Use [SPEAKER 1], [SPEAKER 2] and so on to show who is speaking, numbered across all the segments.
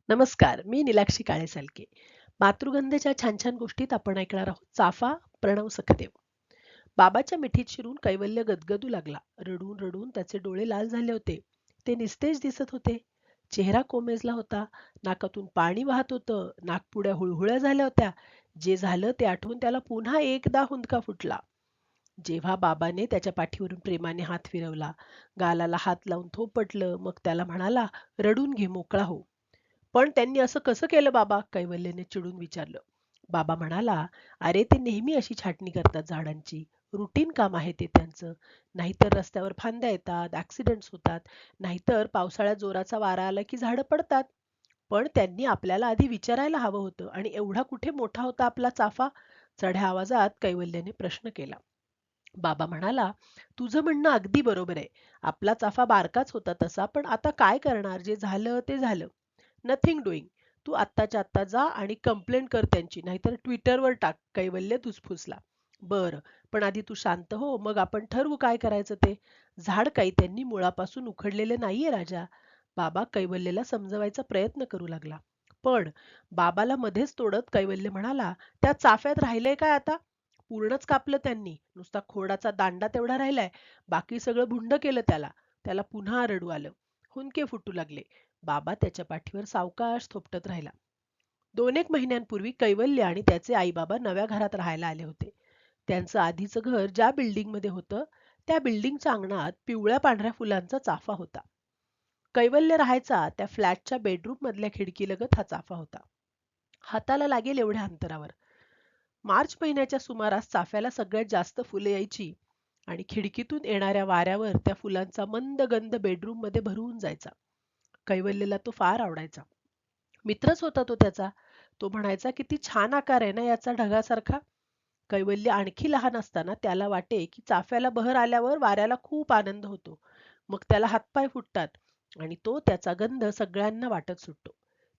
[SPEAKER 1] नमस्कार, मी निलाक्षी काळेसालके. मातृगंधेच्या छान छान गोष्टीत आपण ऐकणार आहोत चाफा प्रणव सखदेव. बाबाच्या मिठीत शिरून कैवल्य गदगदू लागला. रडून रडून त्याचे डोळे लाल झाले होते. ते निस्तेज दिसत होते. चेहरा कोमेजला होता. नाकातून पाणी वाहत होतं. नाकपुड्या हुळहुळ्या झाल्या होत्या. जे झालं ते आठवून त्याला पुन्हा एकदा हुंदका फुटला. जेव्हा बाबाने त्याच्या पाठीवरून प्रेमाने हात फिरवला, गालाला हात लावून थोपटलं, मग त्याला म्हणाला, रडून घे, मोकळा हो. पण त्यांनी असं कसं केलं बाबा? कैवल्यने चिडून विचारलं. बाबा म्हणाला, अरे ते नेहमी अशी छाटणी करतात झाडांची. रुटीन काम आहे ते त्यांचं. नाहीतर रस्त्यावर फांद्या येतात, ऍक्सिडेंट्स होतात, नाहीतर पावसाळ्यात जोराचा वारा आला की झाडं पडतात. पण त्यांनी आपल्याला आधी विचारायला हवं होतं. आणि एवढा कुठे मोठा होता आपला चाफा? चढ्या आवाजात कैवल्याने प्रश्न केला. बाबा म्हणाला, तुझं म्हणणं अगदी बरोबर आहे. आपला चाफा बारकाच होता तसा, पण आता काय करणार? जे झालं ते झालं. Nothing doing. तू आत्ताच्या आत्ता जा आणि कंप्लेंट कर त्यांची, नाहीतर ट्विटरवर टाक. कैवल्य धुसफुसला. बरं, पण आधी तू शांत हो, मग आपण ठरवू काय करायचं ते. झाड काही त्यांनी मुळापासून उखडलेले नाहीये राजा. बाबा कैवल्यला समजवायचा प्रयत्न करू लागला. पण बाबाला मध्येच तोडत कैवल्य म्हणाला, त्या चाफ्यात राहिलंय काय आता? पूर्णच कापलं त्यांनी. नुसता खोडाचा दांडा तेवढा राहिलाय. बाकी सगळं भुंड केलं त्याला. त्याला पुन्हा रडू आलं. हुंदके फुटू लागले. बाबा त्याच्या पाठीवर सावकाश थोपटत राहिला. 2 एक महिन्यांपूर्वी कैवल्य आणि त्याचे आई-बाबा नव्या घरात राहायला आले होते. त्यांचं आधीचं घर ज्या बिल्डिंगमध्ये होतं, त्या बिल्डिंगच्या अंगणात पिवळ्या पांढऱ्या फुलांचा चाफा होता. कैवल्य राहायचा त्या फ्लॅटच्या बेडरूम मधल्या खिडकीलगत हा चाफा होता. हाताला लागेल एवढ्या अंतरावर. मार्च महिन्याच्या सुमारास चाफ्याला सगळ्यात जास्त फुले यायची आणि खिडकीतून येणाऱ्या वाऱ्यावर त्या फुलांचा मंद गंध बेडरूम मध्ये भरून जायचा. कैवल्यला तो फार आवडायचा. मित्रच होता तो त्याचा. तो म्हणायचा, किती छान आकार आहे ना याचा ढगासारखा. कैवल्य आणखी लहान असताना त्याला वाटे की चाफ्याला बहर आल्यावर वाऱ्याला खूप आनंद होतो. मग त्याला हातपाय फुटतात आणि तो त्याचा गंध सगळ्यांना वाटत सुटतो.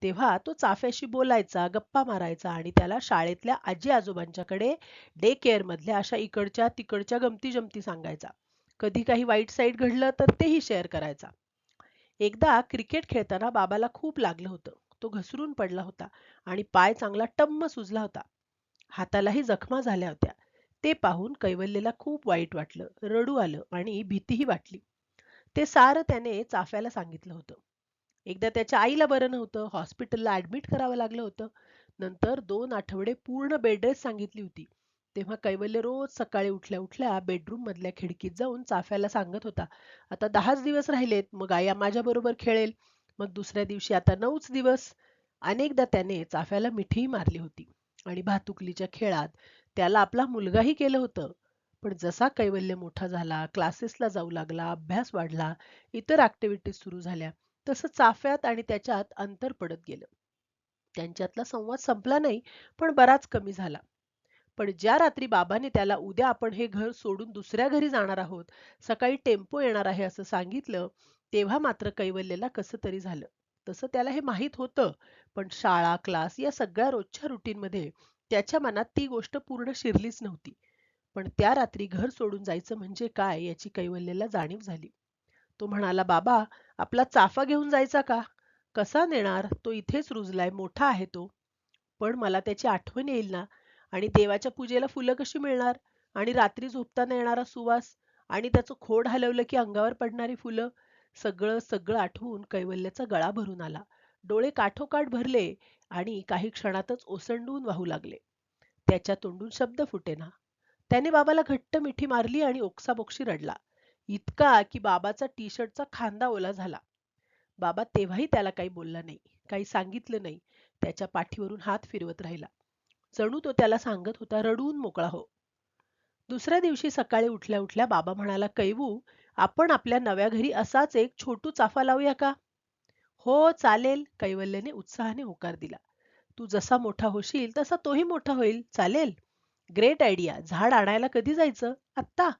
[SPEAKER 1] तेव्हा तो चाफ्याशी बोलायचा, गप्पा मारायचा आणि त्याला शाळेतल्या आजी आजोबांच्याकडे डे केअर मधल्या अशा इकडच्या तिकडच्या गमती जमती सांगायचा. कधी काही वाईट साईट घडलं तर तेही शेअर करायचा. एकदा क्रिकेट खेळताना बाबाला खूप लागलं होतं. तो घसरून पडला होता आणि पाय चांगला टम्म सुजला होता. हातालाही जखमा झाल्या होत्या. ते पाहून कैवल्यला खूप वाईट वाटलं, रडू आलं आणि भीतीही वाटली. ते सारं त्याने चाफ्याला सांगितलं होतं. एकदा त्याच्या आईला बरं नव्हतं, हॉस्पिटलला ऍडमिट करावं लागलं होतं. नंतर 2 आठवडे पूर्ण बेडरेस्ट सांगितली होती. तेव्हा कैवल्य रोज सकाळी उठल्या उठल्या बेडरूम मधल्या खिडकीत जाऊन चाफ्याला सांगत होता, आता 10च दिवस राहिलेत, मग आई माझ्या बरोबर खेळेल. मग दुसऱ्या दिवशी आता 9च दिवस. अनेकदा त्याने चाफ्याला मिठीही मारली होती आणि भातुकलीच्या खेळात त्याला आपला मुलगाही केलं होतं. पण जसा कैवल्य मोठा झाला, क्लासेसला जाऊ लागला, अभ्यास वाढला, इतर ऍक्टिव्हिटीज सुरू झाल्या, तसं चाफ्यात आणि त्याच्यात अंतर पडत गेलं. त्यांच्यातला संवाद संपला नाही, पण बराच कमी झाला. पण ज्या रात्री बाबांनी त्याला उद्या आपण हे घर सोडून दुसऱ्या घरी जाणार आहोत, सकाळी टेम्पो येणार आहे असं सांगितलं, तेव्हा मात्र कैवल्यला कसं तरी झालं. तसं त्याला हे माहीत होतं, पण शाळा, क्लास या सगळ्या रोजच्या रुटीनमध्ये त्याच्या मनात ती गोष्ट पूर्ण शिरलीच नव्हती. पण त्या रात्री घर सोडून जायचं म्हणजे काय याची कैवल्यला जाणीव झाली. तो म्हणाला, बाबा, आपला चाफा घेऊन जायचा का? कसा नेणार? तो इथेच रुजलाय, मोठा आहे तो. पण मला त्याची आठवण येईल ना, आणि देवाच्या पूजेला फुलं कशी मिळणार, आणि रात्री झोपताना येणारा सुवास, आणि त्याचं खोड हलवलं की अंगावर पडणारी फुलं. सगळं सगळं आठवून कैवल्याचा गळा भरून आला. डोळे काठोकाठ भरले आणि काही क्षणातच ओसंडून वाहू लागले. त्याच्या तोंडून शब्द फुटेना. त्याने बाबाला घट्ट मिठी मारली आणि ओक्साबोक्शी रडला. इतका की बाबाचा टी शर्टचा खांदा ओला झाला. बाबा तेव्हाही त्याला काही बोलला नाही, काही सांगितलं नाही. त्याच्या पाठीवरून हात फिरवत राहिला. जणू तो त्याला सांगत होता, रडून मोकळा हो. दुसऱ्या दिवशी सकाळी उठल्या उठल्या बाबा म्हणाला, कैवू, आपण आपल्या नव्या घरी असाच एक छोटू चाफा लावूया का? हो, चालेल, कैवल्यने उत्साहाने होकार दिला. तू जसा मोठा होशील तसा तोही मोठा होईल. चालेल. Great idea. झाड आणायला कधी जायचं? आत्ता?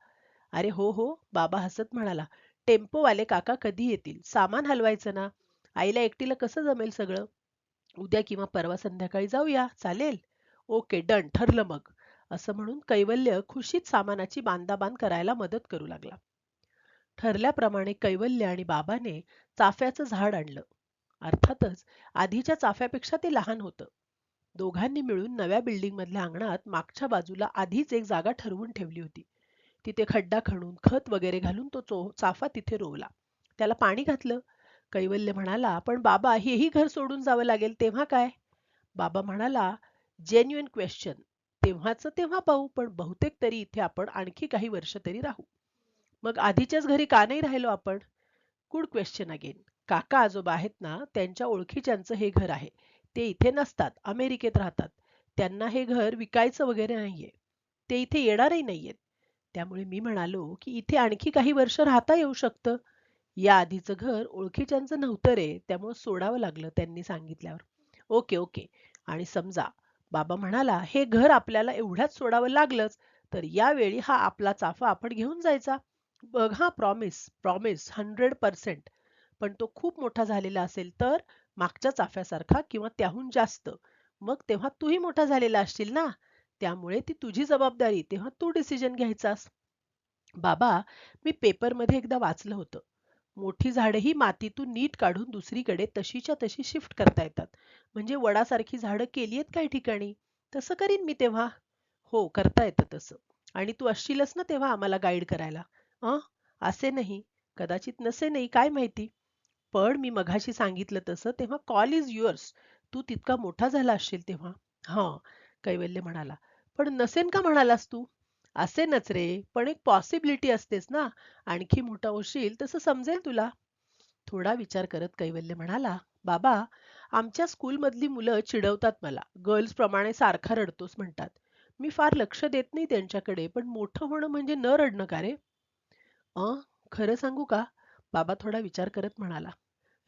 [SPEAKER 1] अरे हो हो, बाबा हसत म्हणाला. टेम्पोवाले काका कधी येतील? सामान हलवायचं ना. आईला एकटीला कसं जमेल सगळं? उद्या किंवा परवा संध्याकाळी जाऊया. चालेल? ओके, डन, ठरलं मग. असं म्हणून कैवल्य खुशीत सामानाची बांधाबांध करायला मदत करू लागला. ठरल्याप्रमाणे कैवल्य आणि बाबाने चाफ्याचं झाड आणलं अर्थातच आधीच्या चाफ्यापेक्षा ते लहान होतं. दोघांनी मिळून नव्या बिल्डिंग मधल्या अंगणात मागच्या बाजूला आधीच एक जागा ठरवून ठेवली होती. तिथे खड्डा खणून खत वगैरे घालून तो चाफा तिथे रोवला. त्याला पाणी घातलं. कैवल्य म्हणाला, पण बाबा हेही घर सोडून जावं लागेल तेव्हा काय? बाबा म्हणाला, जेन्युइन क्वेश्चन. तेव्हाच तेव्हा पाहू, पण बहुतेक तरी इथे आपण आणखी काही वर्ष तरी राहू. मग आधीच्याच घरी का नाही राहिलो आपण? Good question again. काका आजोबा आहेत ना, त्यांच्या ओळखीच्यांचं हे घर आहे. ते इथे नसतात, अमेरिकेत राहतात. त्यांना हे घर विकायचं वगैरे नाहीये. ते इथे येणारही नाहीयेत. त्यामुळे मी म्हणालो, की इथे आणखी काही वर्ष राहता येऊ शकतं. या आधीचं घर ओळखीच्यांचं नव्हतं रे, त्यामुळे सोडावं लागलं त्यांनी सांगितल्यावर. Okay, okay. आणि समजा बाबा म्हणाला, हे घर आपल्याला एवढ्याच सोडावं लागलंच, तर यावेळी हा आपला चाफा आपण घेऊन जायचा. बघ हा, प्रॉमिस, प्रॉमिस 100%. पण तो खूप मोठा झालेला असेल तर मागच्या चाफ्यासारखा किंवा त्याहून जास्त. मग तेव्हा तूही मोठा झालेला असशील ना, त्यामुळे ती तुझी जबाबदारी, तेव्हा तू डिसिजन घ्यायचास. बाबा, मी पेपरमध्ये एकदा वाचलं होतं. मोठी झाडं मातीतून नीट काढून दुसरीकडे तशीच्या तशी शिफ्ट करता येतात. म्हणजे वडासारखी झाडं केली आहेत काही ठिकाणी. तसं करीन मी तेव्हा. हो, करता येतं तसं. आणि तू असशीलच ना तेव्हा आम्हाला गाईड करायला. अं? असे नाही. कदाचित नसे नाही, काय माहिती. पण मी मघाशी सांगितलं तसं तेव्हा कॉल इज युअर्स. तू तितका मोठा झाला असशील तेव्हा. हां, कैवल्य म्हणाला. पण नसेन का म्हणालास तू? असेनच रे, पण एक पॉसिबिलिटी असतेच ना. आणखी मोठा होशील तसं समजेल तुला. थोडा विचार करत कैवल्य म्हणाला, बाबा, आमच्या स्कूलमधली मुलं चिडवतात मला. गर्ल्स प्रमाणे सारखा रडतोस म्हणतात. मी फार लक्ष देत नाही त्यांच्याकडे, पण मोठं होणं म्हणजे न रडणं का रे? अं, खरं सांगू का? बाबा थोडा विचार करत म्हणाला.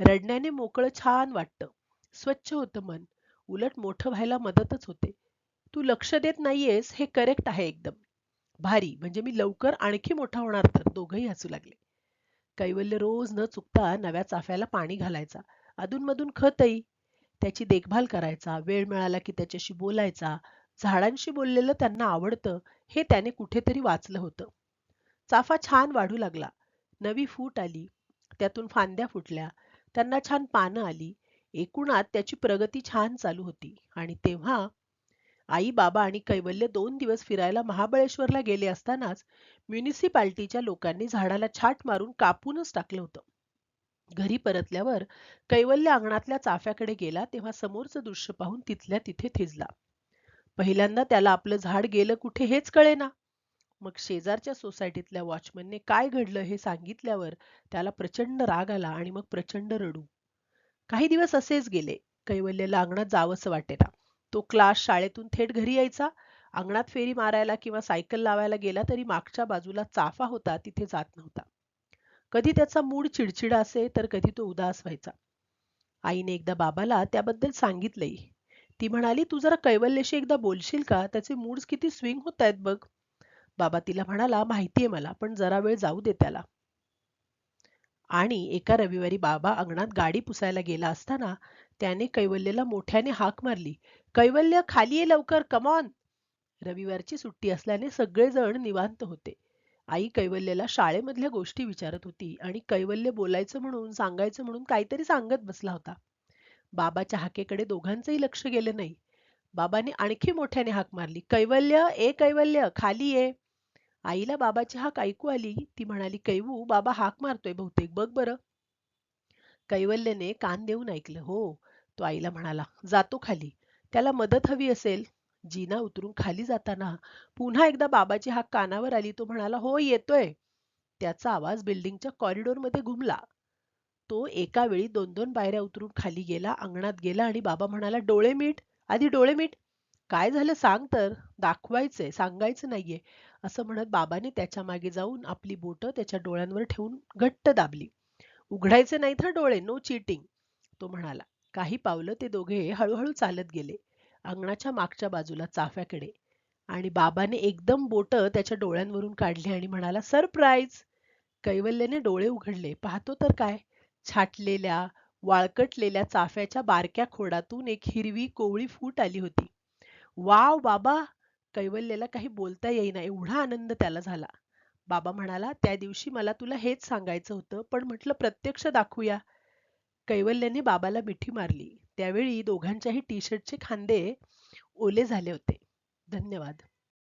[SPEAKER 1] रडण्याने मोकळं छान वाटतं. स्वच्छ होतं मन. उलट मोठं व्हायला मदतच होते. तू लक्ष देत नाहीयेस हे करेक्ट आहे एकदम. भारी, म्हणजे मी लवकर आणखी मोठा होणार तर. दोघंही हसू लागले. कैवल्य रोज न चुकता नव्या चाफ्याला पाणी घालायचा. अधूनमधून खतही. त्याची देखभाल करायचा. वेळ मिळाला की त्याच्याशी बोलायचा. झाडांशी बोललेलं त्यांना आवडतं हे त्याने कुठेतरी वाचलं होतं. चाफा छान वाढू लागला. नवी फूट आली. त्यातून फांद्या फुटल्या. त्यांना छान पानं आली. एकूणात त्याची प्रगती छान चालू होती. आणि तेव्हा आई, बाबा आणि कैवल्य 2 दिवस फिरायला महाबळेश्वरला गेले असतानाच म्युनिसिपाल्टीच्या लोकांनी झाडाला छाट मारून कापूनच टाकलं होतं. घरी परतल्यावर कैवल्य अंगणातल्या चाफ्याकडे गेला तेव्हा समोरचं दृश्य पाहून तिथल्या तिथे थिजला. पहिल्यांदा त्याला आपलं झाड गेलं कुठे हेच कळेना. मग शेजारच्या सोसायटीतल्या वॉचमनने काय घडलं हे सांगितल्यावर त्याला प्रचंड राग आला आणि मग प्रचंड रडू. काही दिवस असेच गेले. कैवल्यला अंगणात जावंसं वाटेना. तो क्लास, शाळेतून थेट घरी यायचा. अंगणात फेरी मारायला किंवा सायकल लावायला गेला तरी मागच्या बाजूला चाफा होता तिथे जात नव्हता. कधी त्याचा मूड चिडचिडा असे तर कधी तो उदास व्हायचा. आईने एकदा बाबाला त्याबद्दल सांगितलंही. ती म्हणाली, तू जरा कैवल्याशी एकदा बोलशील का? त्याचे मूड्स किती स्विंग होत आहेत बघ. बाबा तिला म्हणाला, माहितीये मला, पण जरा वेळ जाऊ दे त्याला. आणि एका रविवारी बाबा अंगणात गाडी पुसायला गेला असताना त्याने कैवल्यला मोठ्याने हाक मारली. कैवल्य, खाली ये लवकर, कमॉन. रविवारची सुट्टी असल्याने सगळेजण निवांत होते. आई कैवल्यला शाळेमधल्या गोष्टी विचारत होती आणि कैवल्य बोलायचं म्हणून, सांगायचं म्हणून काहीतरी सांगत बसला होता. बाबाच्या हाकेकडे दोघांचंही लक्ष गेलं नाही. बाबांनी आणखी मोठ्याने हाक मारली, कैवल्य, ए कैवल्य, खाली ये. आईला बाबाची हाक ऐकू आली. ती म्हणाली, कैवू, बाबा हाक मारतोय बहुतेक, बघ बरं. कैवल्यने कान देऊन ऐकलं. हो, तो आईला म्हणाला, जातो खाली. त्याला मदत हवी असेल. जिना उतरून खाली जाताना पुन्हा एकदा बाबाची हाक कानावर आली. तो म्हणाला, हो येतोय. त्याचा आवाज बिल्डिंगच्या कॉरिडॉरमध्ये घुमला. तो एका वेळी 2-2 पायऱ्या उतरून खाली गेला, अंगणात गेला आणि बाबा म्हणाला, डोळे मीट, आधी डोळे मीट. काय झालं सांग तर, दाखवायचंय, सांगायचं नाहीये. असं म्हणत बाबाने त्याच्या मागे जाऊन आपली बोटं त्याच्या डोळ्यांवर ठेवून घट्ट दाबली. उघडायचे नाहीत हं डोळे, नो चीटिंग, तो म्हणाला. काही पावलं ते दोघे हळूहळू चालत गेले. अंगणाच्या मागच्या बाजूला चाफ्याकडे. आणि बाबाने एकदम बोटं त्याच्या डोळ्यांवरून काढली आणि म्हणाला, सरप्राईज. कैवल्याने डोळे उघडले. पाहतो तर काय, छाटलेल्या, वाळकटलेल्या चाफ्याच्या बारक्या खोडातून एक हिरवी कोवळी फूट आली होती. वाव बाबा! कैवल्याला काही बोलता येईना एवढा आनंद त्याला झाला. बाबा म्हणाला, त्या दिवशी मला तुला हेच सांगायचं होतं, पण म्हटलं प्रत्यक्ष दाखवूया. कैवल्याने बाबाला मिठी मारली. त्यावेळी दोघांच्याही टी शर्टचे खांदे ओले झाले होते. धन्यवाद.